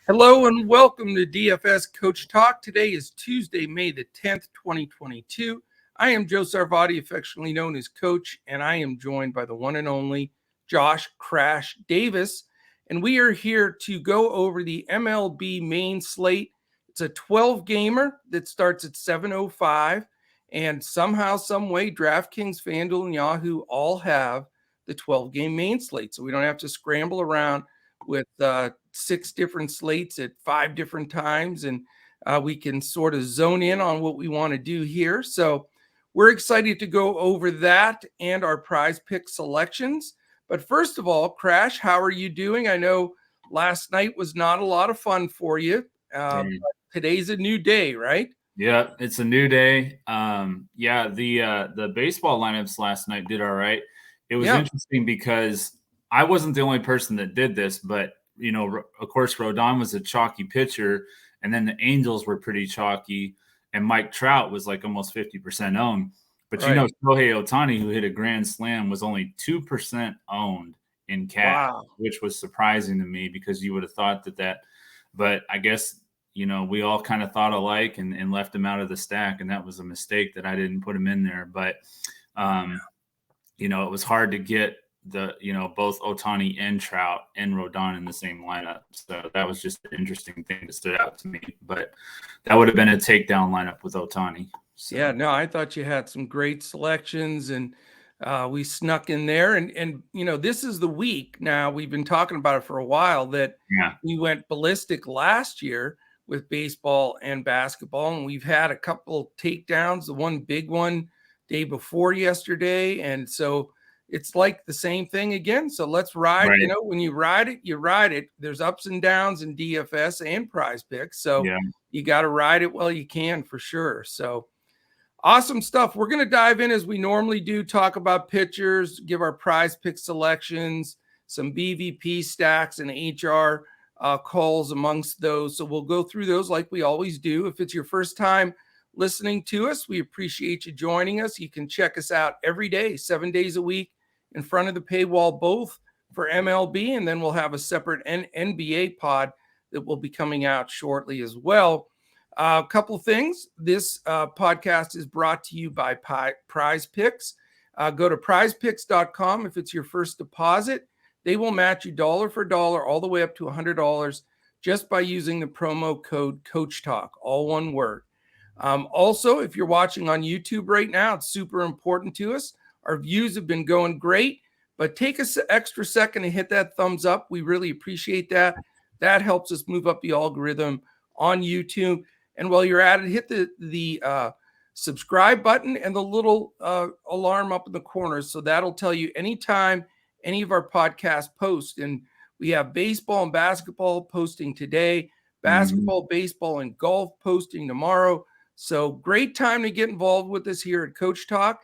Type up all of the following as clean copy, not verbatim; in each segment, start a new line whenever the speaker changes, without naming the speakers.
Hello and welcome to DFS Coach Talk. Today is Tuesday, May the 10th, 2022. I am Joe Sarvati, affectionately known as Coach, and I am joined by the one and only Josh Crash Davis. And we are here to go over the MLB Main Slate. It's a 12-gamer that starts at 7:05, and somehow, some way, Draftkings Fanduel and Yahoo all have the 12-game main slate, so we don't have to scramble around with 6 different slates at 5 different times, and we can sort of zone in on what we want to do here. So we're excited to go over that and our prize pick selections. But first of all, Crash, how are you doing? I know last night was not a lot of fun for you. But today's a new day, right?
Yeah, it's a new day. The baseball lineups last night did all right. It was interesting because I wasn't the only person that did this, but, of course, Rodon was a chalky pitcher, and then the Angels were pretty chalky, and Mike Trout was like almost 50% owned. But, Shohei Ohtani, who hit a grand slam, was only 2% owned in cash, which was surprising to me because you would have thought that. But I guess, we all kind of thought alike and left him out of the stack, and that was a mistake that I didn't put him in there. But, it was hard to get both Ohtani and Trout and Rodon in the same lineup. So that was just an interesting thing that stood out to me. But that would have been a takedown lineup with Ohtani. So.
Yeah, no, I thought you had some great selections, and we snuck in there. And this is the week now. We've been talking about it for a while that we went ballistic last year with baseball and basketball, and we've had a couple takedowns. The one big one day before yesterday, and so it's like the same thing again. So let's ride. Right. When you ride it, you ride it. There's ups and downs in DFS and prize picks, so you got to ride it while you can, for sure. So awesome stuff. We're going to dive in as we normally do, talk about pitchers, give our prize pick selections, some BVP stacks and HR calls amongst those. So we'll go through those like we always do. If it's your first time listening to us, we appreciate you joining us. You can check us out every day, 7 days a week, in front of the paywall, both for MLB, and then we'll have a separate NBA pod that will be coming out shortly as well. A couple things. This podcast is brought to you by Prize Picks. Go to prizepicks.com. If it's your first deposit, they will match you dollar for dollar all the way up to $100 just by using the promo code CoachTalk, all one word. Also, if you're watching on YouTube right now, it's super important to us. Our views have been going great, but take an extra second to hit that thumbs up. We really appreciate that. That helps us move up the algorithm on YouTube. And while you're at it, hit the subscribe button and the little alarm up in the corner. So that'll tell you anytime any of our podcasts post. And we have baseball and basketball posting today, basketball, baseball, and golf posting tomorrow. So great time to get involved with us here at Coach Talk.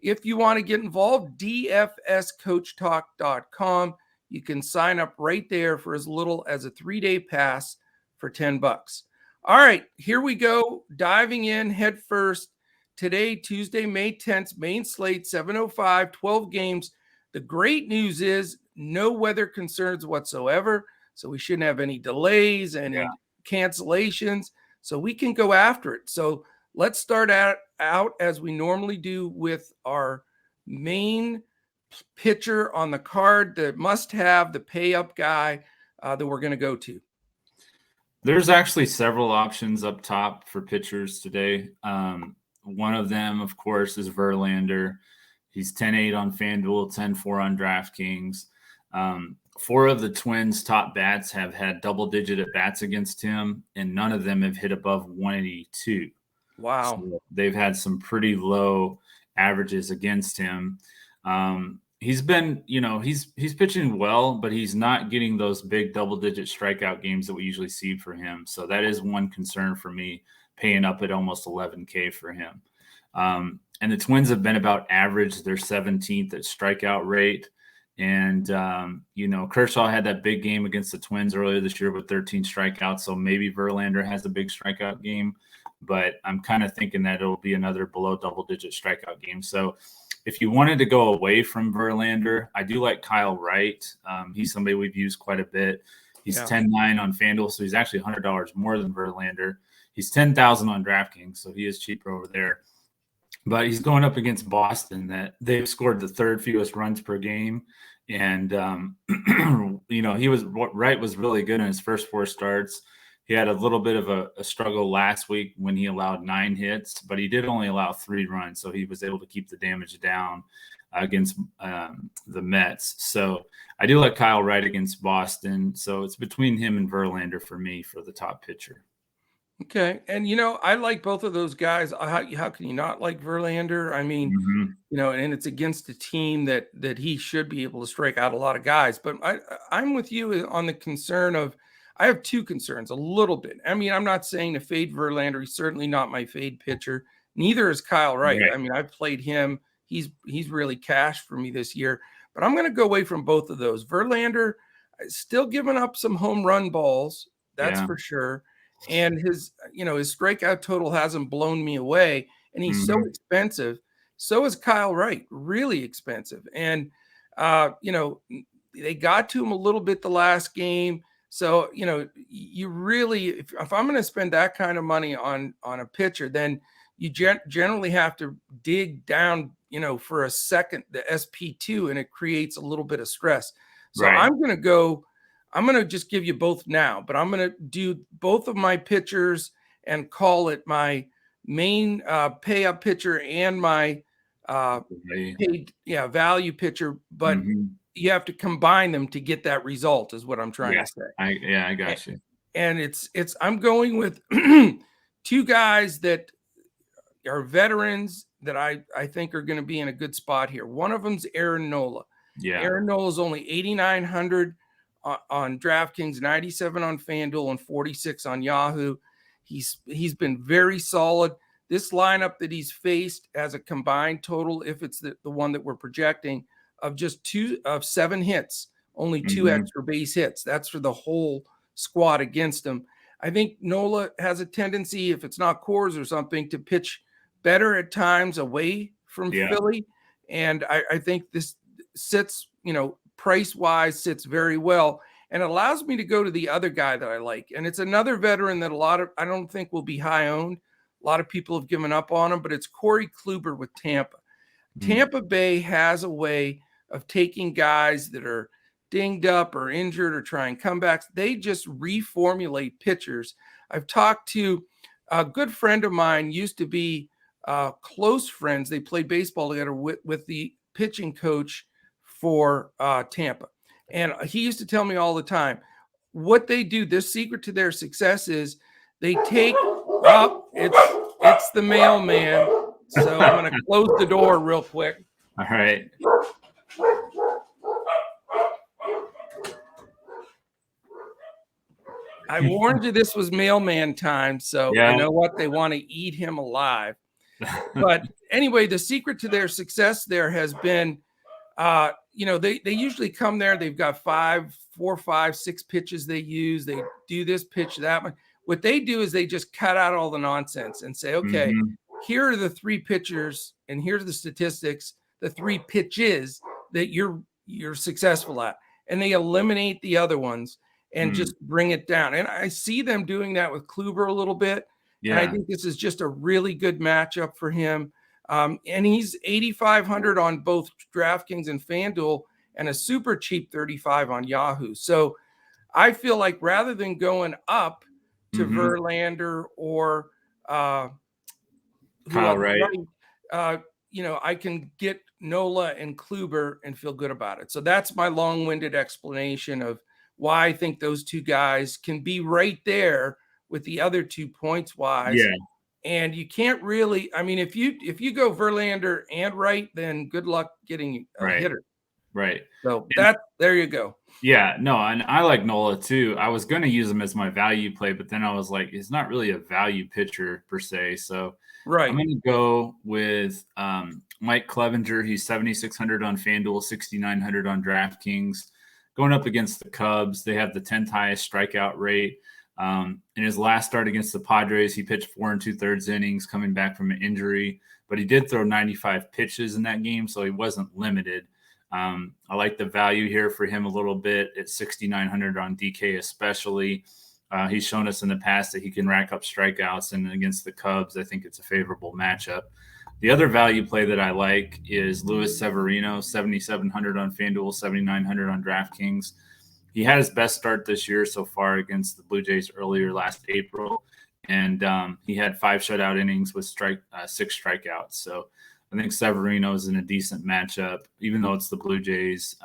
If you want to get involved, dfscoachtalk.com. You can sign up right there for as little as a 3-day pass for $10. All right, here we go. Diving in head first. Today, Tuesday, May 10th, main slate, 7:05, 12 games. The great news is no weather concerns whatsoever, so we shouldn't have any delays and cancellations, so we can go after it. So let's start out as we normally do with our main pitcher on the card, the must-have, the pay-up guy that we're going to go to.
There's actually several options up top for pitchers today. One of them, of course, is Verlander. He's 10-8 on FanDuel, 10-4 on DraftKings. 4 of the Twins' top bats have had double-digit at-bats against him, and none of them have hit above 182.
Wow.
So they've had some pretty low averages against him. He's been, he's pitching well, but he's not getting those big double-digit strikeout games that we usually see for him. So that is one concern for me, paying up at almost $11K for him. And the Twins have been about average. They're 17th at strikeout rate. And, Kershaw had that big game against the Twins earlier this year with 13 strikeouts. So maybe Verlander has a big strikeout game. But I'm kind of thinking that it'll be another below double-digit strikeout game. So if you wanted to go away from Verlander, I do like Kyle Wright. He's somebody we've used quite a bit. He's 10.9 on FanDuel, so he's actually $100 more than Verlander. He's 10,000 on DraftKings, so he is cheaper over there. But he's going up against Boston, that they've scored the third fewest runs per game. And, he was really good in his first 4 starts. He had a little bit of a struggle last week when he allowed 9 hits, but he did only allow 3 runs. So he was able to keep the damage down against the Mets. So I do like Kyle Wright against Boston. So it's between him and Verlander for me for the top pitcher.
Okay. And, I like both of those guys. How can you not like Verlander? I mean, and it's against a team that he should be able to strike out a lot of guys. But I'm with you on the concern of, I have 2 concerns a little bit. I mean, I'm not saying to fade Verlander. He's certainly not my fade pitcher. Neither is Kyle Wright.
Right.
I mean, I've played him. He's really cashed for me this year. But I'm going to go away from both of those. Verlander still giving up some home run balls. That's for sure. And his strikeout total hasn't blown me away. And he's so expensive. So is Kyle Wright, really expensive. And, they got to him a little bit the last game. So, you really, if I'm going to spend that kind of money on a pitcher, then you generally have to dig down, for a second, the SP2, and it creates a little bit of stress. So I'm going to just give you both now, but I'm going to do both of my pitchers and call it my main pay up pitcher and my value pitcher. But you have to combine them to get that result, is what I'm trying to say.
I got you.
And I'm going with 2 guys that are veterans that I think are going to be in a good spot here. One of them's Aaron Nola.
Yeah.
Aaron Nola is only 8,900 on DraftKings, 97 on FanDuel, and 46 on Yahoo. He's been very solid. This lineup that he's faced has a combined total, if it's the one that we're projecting, of just 7 hits, only 2 extra base hits. That's for the whole squad against him. I think Nola has a tendency, if it's not Coors or something, to pitch better at times away from Philly. And I think this sits, price-wise, sits very well. And it allows me to go to the other guy that I like. And it's another veteran that I don't think will be high owned. A lot of people have given up on him, but it's Corey Kluber with Tampa. Tampa Bay has a way of taking guys that are dinged up or injured or trying comebacks. They just reformulate pitchers. I've talked to a good friend of mine, used to be close friends. They played baseball together with the pitching coach for Tampa. And he used to tell me all the time, what they do, the secret to their success is they take up, it's the mailman. So I'm going to close the door real quick.
All right.
I warned you this was mailman time, so you know what? They want to eat him alive. But anyway, the secret to their success there has been, they usually come there. They've got 4, 5, 6 pitches they use. They do this pitch, that one. What they do is they just cut out all the nonsense and say, okay, here are the 3 pitchers, and here's the statistics, the 3 pitches that you're successful at, and they eliminate the other ones and just bring it down. And I see them doing that with Kluber a little bit. Yeah. And I think this is just a really good matchup for him. And he's 8,500 on both DraftKings and FanDuel, and a super cheap 35 on Yahoo. So I feel like rather than going up to Verlander or
Kyle Wright,
I can get Nola and Kluber and feel good about it. So that's my long-winded explanation of why I think those 2 guys can be right there with the other 2 points wise.
Yeah.
And you can't really, I mean, if you go Verlander and Wright, then good luck getting a hitter.
Right.
So there you go.
Yeah, no, and I like Nola too. I was going to use him as my value play, but then I was like, it's not really a value pitcher per se. So I'm going to go with Mike Clevenger. He's 7,600 on FanDuel, 6,900 on DraftKings. Going up against the Cubs, they have the 10th highest strikeout rate. In his last start against the Padres, he pitched 4 2/3 innings coming back from an injury, but he did throw 95 pitches in that game, so he wasn't limited. I like the value here for him a little bit at 6,900 on DK especially. He's shown us in the past that he can rack up strikeouts, and against the Cubs, I think it's a favorable matchup. The other value play that I like is Luis Severino, 7,700 on FanDuel, 7,900 on DraftKings. He had his best start this year so far against the Blue Jays earlier last April, and he had 5 shutout innings with 6 strikeouts. So I think Severino is in a decent matchup, even though it's the Blue Jays.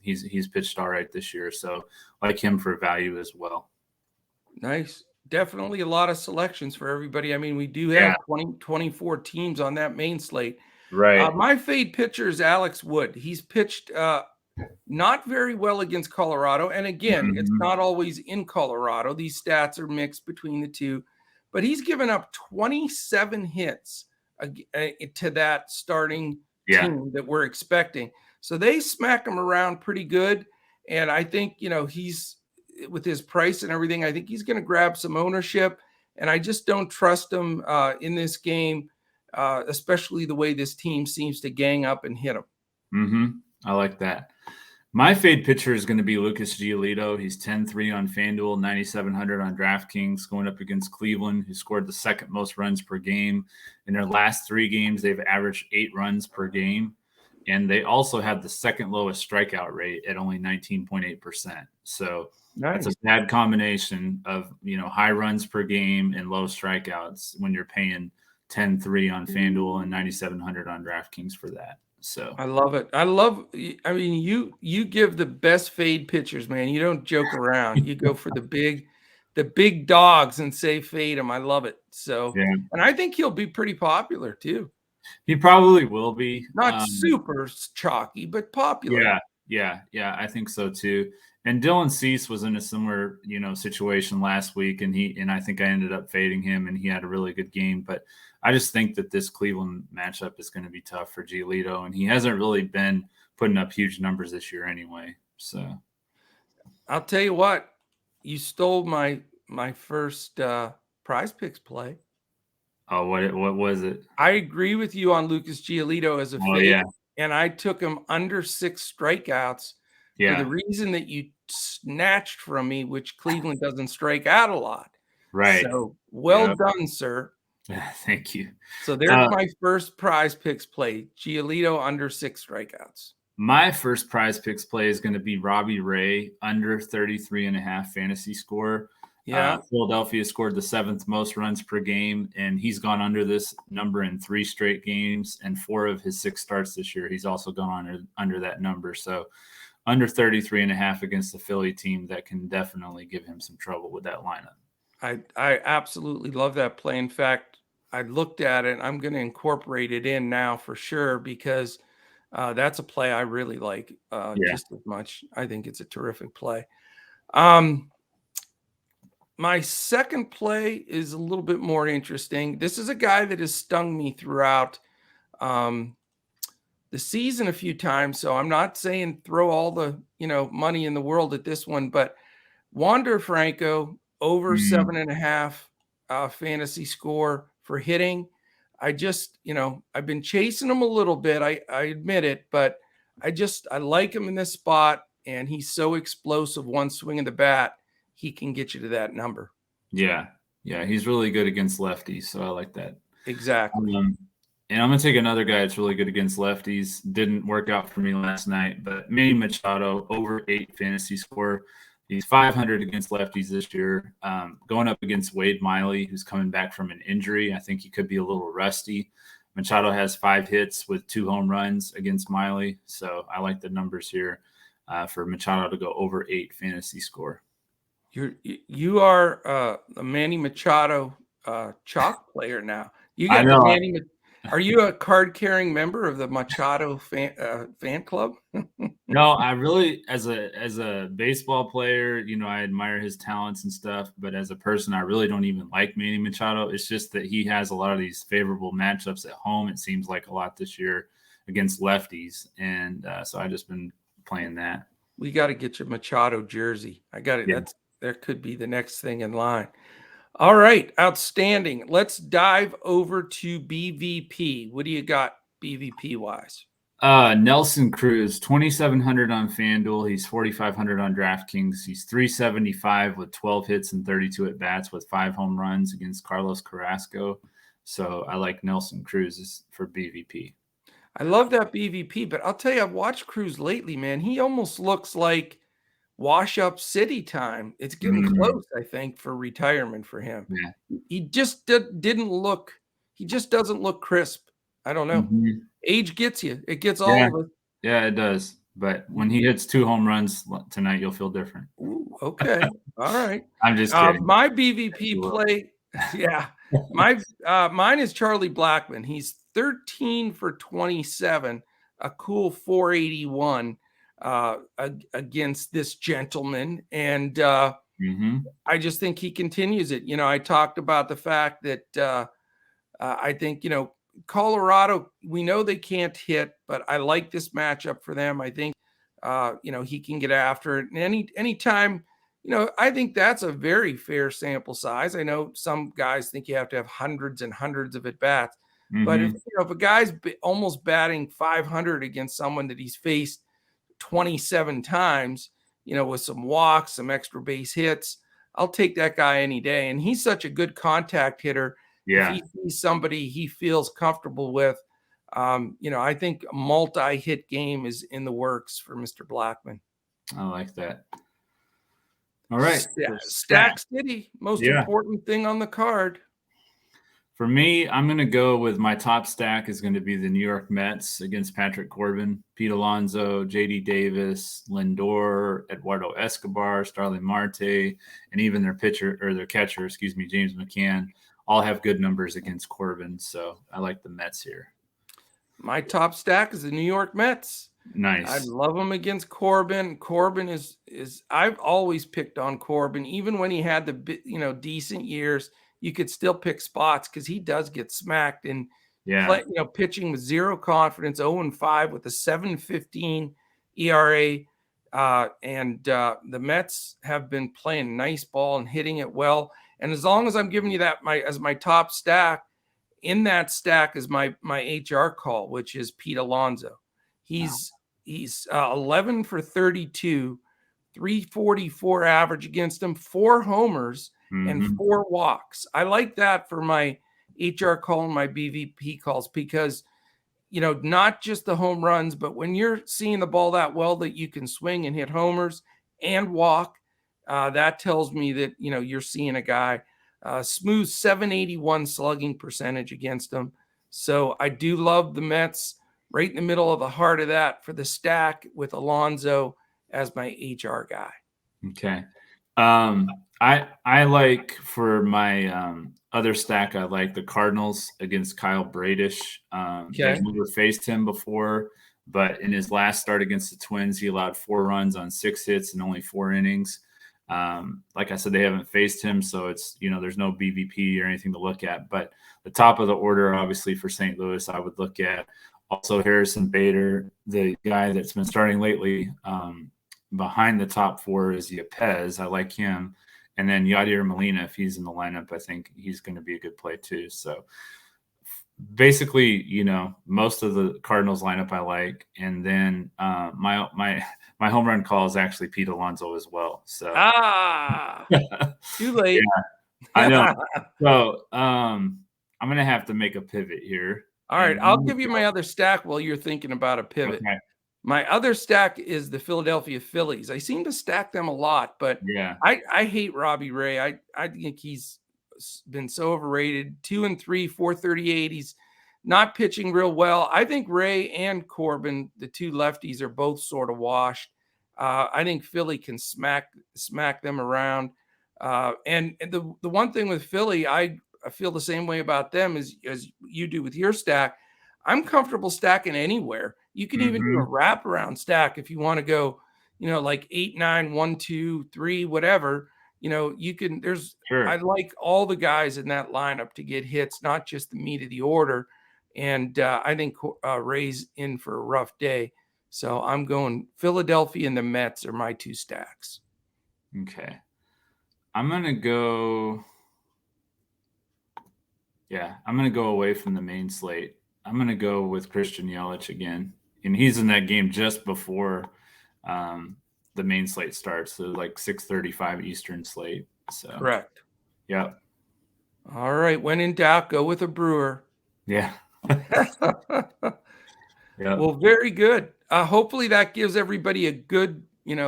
He's pitched all right this year, so I like him for value as well.
Nice. Definitely a lot of selections for everybody. I mean, we do have 24 teams on that main slate.
Right.
My fade pitcher is Alex Wood. He's pitched not very well against Colorado. And again, it's not always in Colorado. These stats are mixed between the two. But he's given up 27 hits to that starting team that we're expecting. So they smack him around pretty good. And I think, he's, with his price and everything, I think he's going to grab some ownership. And I just don't trust him in this game, especially the way this team seems to gang up and hit him.
I like that. My fade pitcher is going to be Lucas Giolito. He's 10-3 on FanDuel, 9,700 on DraftKings, going up against Cleveland, who scored the second most runs per game. In their last 3 games, they've averaged 8 runs per game. And they also have the second lowest strikeout rate at only 19.8%. So that's a bad combination of, high runs per game and low strikeouts when you're paying 10-3 on FanDuel and 9,700 on DraftKings for that. So
I love it. I mean, you give the best fade pitchers, man. You don't joke around. You go for the big dogs and say fade them. I love it. So, and I think he'll be pretty popular too.
He probably will be.
Not super chalky, but popular.
Yeah. I think so too. And Dylan Cease was in a similar, situation last week, and I think I ended up fading him, and he had a really good game. But I just think that this Cleveland matchup is going to be tough for Giolito, and he hasn't really been putting up huge numbers this year anyway. So
I'll tell you what, you stole my first prize picks play.
Oh, what was it?
I agree with you on Lucas Giolito as a fade, and I took him under 6 strikeouts for the reason that you snatched from me, which Cleveland doesn't strike out a lot.
Right.
So well done, sir.
Thank you.
So there's my first prize picks play, Giolito under 6 strikeouts.
My first prize picks play is going to be Robbie Ray under 33.5 fantasy score. Philadelphia scored the 7th most runs per game, and he's gone under this number in 3 straight games, and 4 of his 6 starts this year. He's also gone under that number. So under 33.5 against the Philly team, that can definitely give him some trouble with that lineup.
I absolutely love that play. In fact, I looked at it. I'm going to incorporate it in now for sure, because that's a play I really like just as much. I think it's a terrific play. My second play is a little bit more interesting. This is a guy that has stung me throughout the season a few times. So I'm not saying throw all the, money in the world at this one, but Wander Franco over 7.5 fantasy score for hitting. I just, I've been chasing him a little bit. I admit it, but I like him in this spot, and he's so explosive. One swing of the bat, he can get you to that number.
Yeah. He's really good against lefties, so I like that.
Exactly.
And I'm going to take another guy that's really good against lefties. Didn't work out for me last night, but Manny Machado over 8 fantasy score. He's 500 against lefties this year, going up against Wade Miley, who's coming back from an injury. I think he could be a little rusty. Machado has 5 hits with 2 home runs against Miley, so I like the numbers here for Machado to go over 8 fantasy score.
You are a Manny Machado chalk player now. You
got
the Manny. Are you a card-carrying member of the Machado fan club?
No, I really, as a baseball player, I admire his talents and stuff. But as a person, I really don't even like Manny Machado. It's just that he has a lot of these favorable matchups at home. It seems like a lot this year against lefties, and so I've just been playing that.
We got to get your Machado jersey. I got it. Yeah. That could be the next thing in line. All right, outstanding. Let's dive over to BVP. What do you got BVP wise?
Nelson Cruz, 2,700 on FanDuel. He's 4,500 on DraftKings. He's 375 with 12 hits and 32 at bats with 5 home runs against Carlos Carrasco. So I like Nelson Cruz for BVP.
I love that BVP, but I'll tell you, I've watched Cruz lately, man. He almost looks like wash up city time. It's getting close, I think, for retirement for him.
Yeah.
He just didn't look, he just doesn't look crisp. I don't know. Age gets you. It gets all of us.
Yeah, it does. But when he hits 2 home runs tonight, you'll feel different.
Ooh, okay. All right.
I'm just kidding.
My BVP play, mine is Charlie Blackmon. He's 13 for 27, a cool 481 against this gentleman. And I just think he continues it. I talked about the fact that I think, Colorado, we know they can't hit, but I like this matchup for them. I think, he can get after it. And anytime, I think that's a very fair sample size. I know some guys think you have to have hundreds and hundreds of at-bats. But if a guy's almost batting 500 against someone that he's faced 27 times, with some walks, some extra base hits, I'll take that guy any day. And he's such a good contact hitter.
Yeah.
If he sees somebody he feels comfortable with, I think a multi-hit game is in the works for Mr. Blackmon.
I like that. All right.
Stack City, most important thing on the card.
For me, I'm going to go with my top stack is going to be the New York Mets against Patrick Corbin, Pete Alonso, J.D. Davis, Lindor, Eduardo Escobar, Starling Marte, and even their catcher, James McCann, all have good numbers against Corbin. So I like the Mets here.
My top stack is the New York Mets.
Nice.
I love him against Corbin. Corbin is I've always picked on Corbin, even when he had the decent years. You could still pick spots because he does get smacked and pitching with zero confidence, 0-5 with a 7.15 ERA. And the Mets have been playing nice ball and hitting it well. And as long as I'm giving you that as my top stack, in that stack is my HR call, which is Pete Alonso. He's 11 for 32, 344 average against him, 4 homers and 4 walks. I like that for my HR call and my BVP calls because, not just the home runs, but when you're seeing the ball that well that you can swing and hit homers and walk, that tells me that, you're seeing a guy smooth 781 slugging percentage against him. So I do love the Mets right in the middle of the heart of that for the stack with Alonso as my HR guy.
Okay. I like for my other stack, I like the Cardinals against Kyle Bradish. I've never faced him before, but in his last start against the Twins, he allowed 4 runs on 6 hits and only 4 innings. Like I said, they haven't faced him, so it's, there's no BVP or anything to look at. But the top of the order, obviously, for St. Louis, I would look at also Harrison Bader, the guy that's been starting lately. Behind the top 4 is Yepez. I like him. And then Yadier Molina, if he's in the lineup, I think he's going to be a good play too. So basically, most of the Cardinals lineup I like. And then my home run call is actually Pete Alonso as well. So
too late.
Yeah, I know. So I'm going to have to make a pivot here.
All right. I'll give you my other stack while you're thinking about a pivot. Okay. My other stack is the Philadelphia Phillies. I seem to stack them a lot, but I hate Robbie Ray. I think he's been so overrated. 2-3, 438. He's not pitching real well. I think Ray and Corbin, the 2 lefties, are both sort of washed. I think Philly can smack them around. And the one thing with Philly, I feel the same way about them as you do with your stack. I'm comfortable stacking anywhere. You can even do a wraparound stack if you want to go, like 8, 9, 1, 2, 3, whatever. You can. I like all the guys in that lineup to get hits, not just the meat of the order. And I think Ray's in for a rough day, so I'm going Philadelphia and the Mets are my 2 stacks.
Okay, I'm gonna go. Yeah, I'm gonna go away from the main slate. I'm going to go with Christian Yelich again. and he's in that game just before the main slate starts, so like 6:35 Eastern slate. So
correct.
Yeah.
All right. When in doubt, go with a Brewer.
Yeah. Yeah.
Well, very good. Hopefully that gives everybody a good,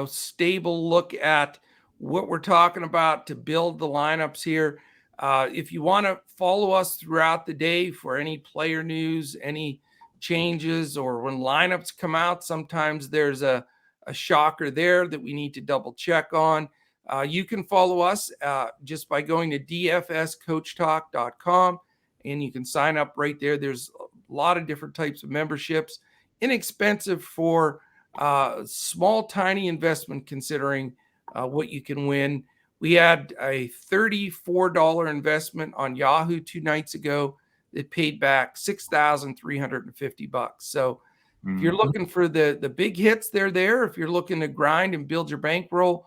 stable look at what we're talking about to build the lineups here. If you want to follow us throughout the day for any player news, any changes, or when lineups come out, sometimes there's a shocker there that we need to double check on. You can follow us just by going to dfscoachtalk.com, and you can sign up right there. There's a lot of different types of memberships, inexpensive for small, tiny investment considering what you can win. We had a $34 investment on Yahoo 2 nights ago that paid back $6,350. So if you're looking for the big hits, they're there. If you're looking to grind and build your bankroll,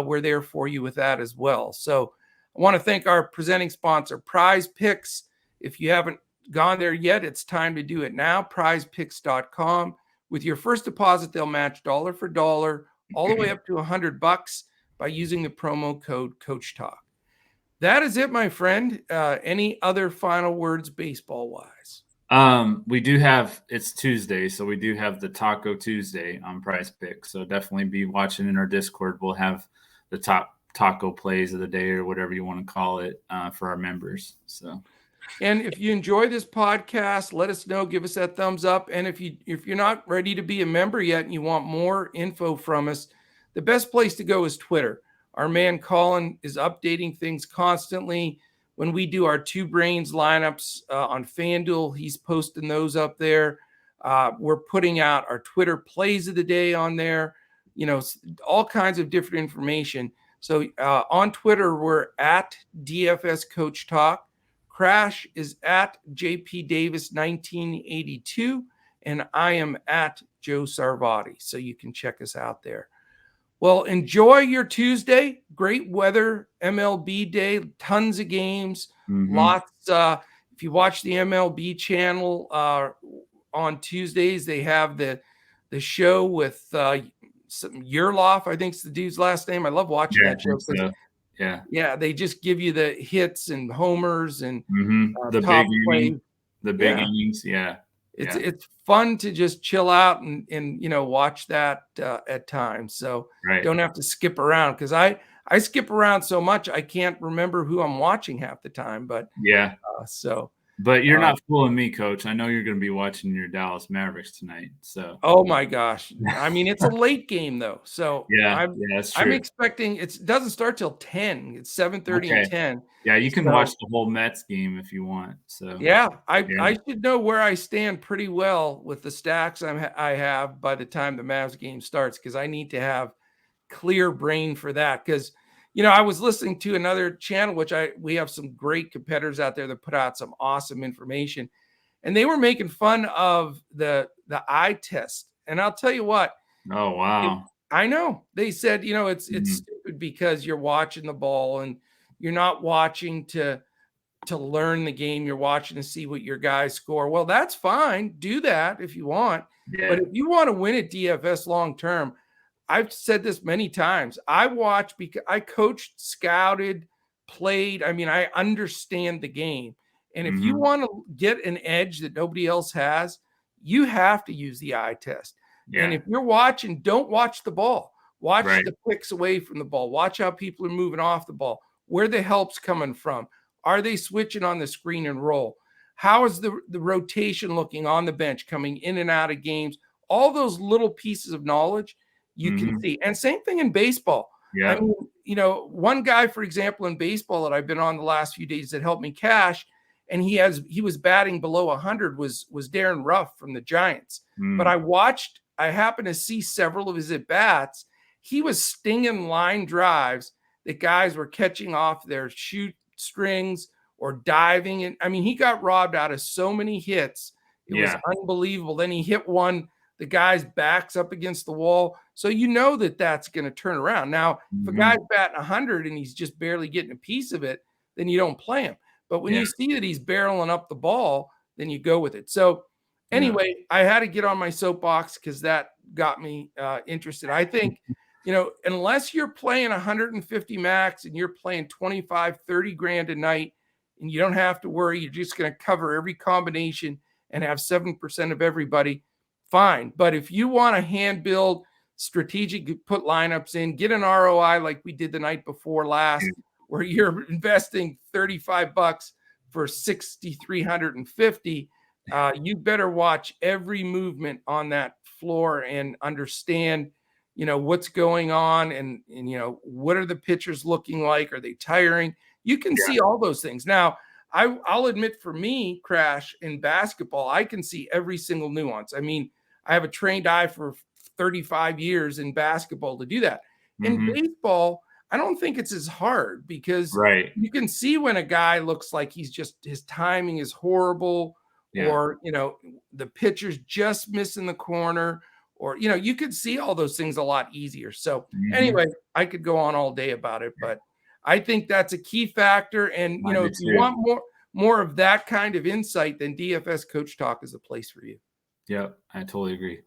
we're there for you with that as well. So I want to thank our presenting sponsor, Prizepicks. If you haven't gone there yet, it's time to do it now. Prizepicks.com. With your first deposit, they'll match dollar for dollar all the way up to $100 by using the promo code CoachTalk. That is it, my friend. Any other final words baseball wise?
We do have, it's Tuesday, so we do have the Taco Tuesday on Prizepicks. So definitely be watching in our Discord. We'll have the top taco plays of the day, or whatever you want to call it, for our members. So,
and if you enjoy this podcast, let us know. Give us that thumbs up. And if you're not ready to be a member yet and you want more info from us, the best place to go is Twitter. Our man Colin is updating things constantly. When we do our Two Brains lineups on FanDuel, he's posting those up there. We're putting out our Twitter plays of the day on there. All kinds of different information. So on Twitter, we're at DFS Coach Talk. Crash is at JP Davis 1982, and I am at Joe Sarvati. So you can check us out there. Well, enjoy your Tuesday. Great weather, MLB day, tons of games, lots. If you watch the MLB channel on Tuesdays, they have the show with Yerloff, I think it's the dude's last name. I love watching that show. Yeah, they just give you the hits and homers and
the
top
big innings. Yeah.
It's fun to just chill out and watch that at times. So don't have to skip around, because I skip around so much I can't remember who I'm watching half the time. But
but you're not fooling me, Coach. I know you're going to be watching your Dallas Mavericks tonight. So
oh my gosh, I mean, it's a late game though. So
that's true.
I'm expecting it doesn't start till 10. It's 7:30 and 10.
Yeah, you can watch the whole Mets game if you want. So
I should know where I stand pretty well with the stacks I have by the time the Mavs game starts, because I need to have clear brain for that. Because I was listening to another channel, which we have some great competitors out there that put out some awesome information, and they were making fun of the eye test. And I'll tell you what.
Oh wow.
I know. They said, it's stupid because you're watching the ball and you're not watching to learn the game. You're watching to see what your guys score. Well, that's fine. Do that if you want. Yeah. But if you want to win at DFS long term, I've said this many times. I watch because I coached, scouted, played. I mean, I understand the game. And if you want to get an edge that nobody else has, you have to use the eye test. Yeah. And if you're watching, don't watch the ball. Watch the picks away from the ball. Watch how people are moving off the ball, where the help's coming from. Are they switching on the screen and roll? How is the rotation looking on the bench, coming in and out of games? All those little pieces of knowledge you can see. And same thing in baseball. Yeah. I mean, one guy, for example, in baseball that I've been on the last few days that helped me cash, and he was batting below 100 was Darren Ruff from the Giants. But I happened to see several of his at-bats. He was stinging line drives that guys were catching off their shoot strings or diving. And I mean, he got robbed out of so many hits. It was unbelievable. Then he hit one, the guy's back's up against the wall. So that's going to turn around. Now, if a guy's batting 100 and he's just barely getting a piece of it, then you don't play him. But when you see that he's barreling up the ball, then you go with it. So Anyway, I had to get on my soapbox because that got me interested. I think, unless you're playing 150 max and you're playing 25, 30 grand a night, and you don't have to worry, you're just going to cover every combination and have 7% of everybody, fine. But if you want to hand build strategic, put lineups in, get an ROI like we did the night before last, where you're investing $35 for 6,350, you better watch every movement on that floor and understand, what's going on and what are the pitchers looking like? Are they tiring? You can see all those things. Now, I'll admit for me, Crash, in basketball, I can see every single nuance. I mean, I have a trained eye for 35 years in basketball to do that. In baseball, I don't think it's as hard because you can see when a guy looks like his timing is horrible, or, the pitcher's just missing the corner, or, you could see all those things a lot easier. So anyway, I could go on all day about it, but I think that's a key factor. And, if you want more of that kind of insight, then DFS Coach Talk is a place for you.
Yep, I totally agree.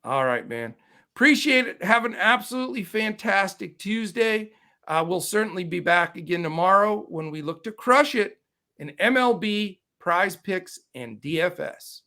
All right, man. Appreciate it. Have an absolutely fantastic Tuesday. We'll certainly be back again tomorrow when we look to crush it in MLB, Prize Picks, and DFS.